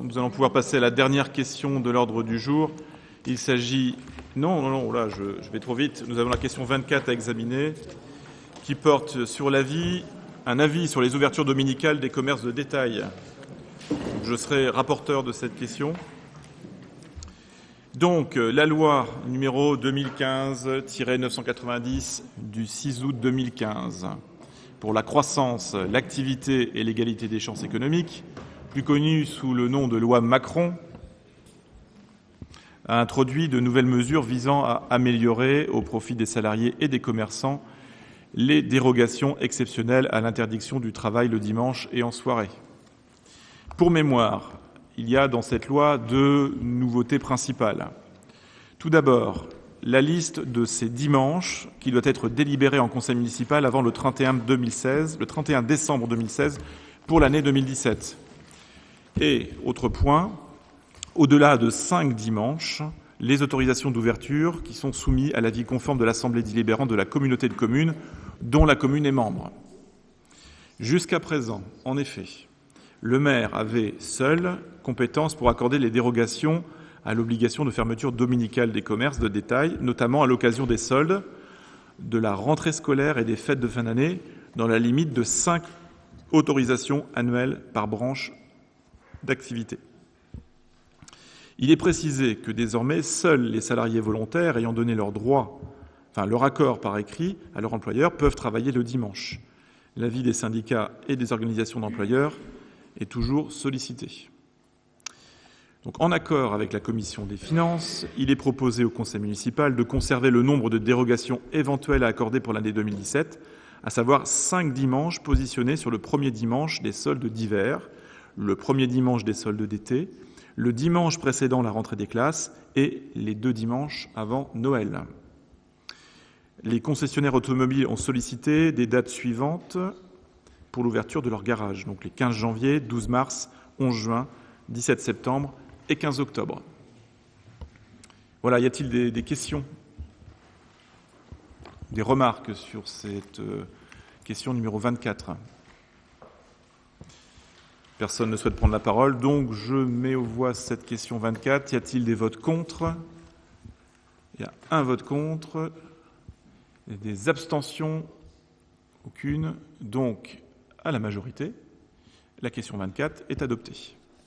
nous allons pouvoir passer à la dernière question de l'ordre du jour. Il s'agit... Non, là, je vais trop vite. Nous avons la question 24 à examiner, qui porte sur un avis sur les ouvertures dominicales des commerces de détail. Je serai rapporteur de cette question. Donc, la loi numéro 2015-990 du 6 août 2015 pour la croissance, l'activité et l'égalité des chances économiques, plus connue sous le nom de loi Macron, a introduit de nouvelles mesures visant à améliorer, au profit des salariés et des commerçants, les dérogations exceptionnelles à l'interdiction du travail le dimanche et en soirée. Pour mémoire, il y a dans cette loi deux nouveautés principales. Tout d'abord, la liste de ces dimanches qui doit être délibérée en conseil municipal avant le 31 décembre 2016 pour l'année 2017. Et, autre point, au-delà de 5 dimanches, les autorisations d'ouverture qui sont soumises à l'avis conforme de l'Assemblée délibérante de la communauté de communes dont la commune est membre. Jusqu'à présent, en effet, le maire avait seul compétence pour accorder les dérogations à l'obligation de fermeture dominicale des commerces de détail, notamment à l'occasion des soldes, de la rentrée scolaire et des fêtes de fin d'année, dans la limite de 5 autorisations annuelles par branche d'activité. Il est précisé que désormais, seuls les salariés volontaires ayant donné leur accord par écrit à leur employeur peuvent travailler le dimanche. L'avis des syndicats et des organisations d'employeurs est toujours sollicité. Donc, en accord avec la commission des finances, il est proposé au conseil municipal de conserver le nombre de dérogations éventuelles à accorder pour l'année 2017, à savoir 5 dimanches positionnés sur le premier dimanche des soldes d'hiver, le premier dimanche des soldes d'été, le dimanche précédant la rentrée des classes et les 2 dimanches avant Noël. Les concessionnaires automobiles ont sollicité des dates suivantes pour l'ouverture de leur garage, donc les 15 janvier, 12 mars, 11 juin, 17 septembre et 15 octobre. Voilà, y a-t-il des questions, des remarques sur cette question numéro 24 ? Personne ne souhaite prendre la parole, donc je mets aux voix cette question 24. Y a-t-il des votes contre ? Il y a un vote contre. Et des abstentions ? Aucune. Donc, à la majorité, la question 24 est adoptée.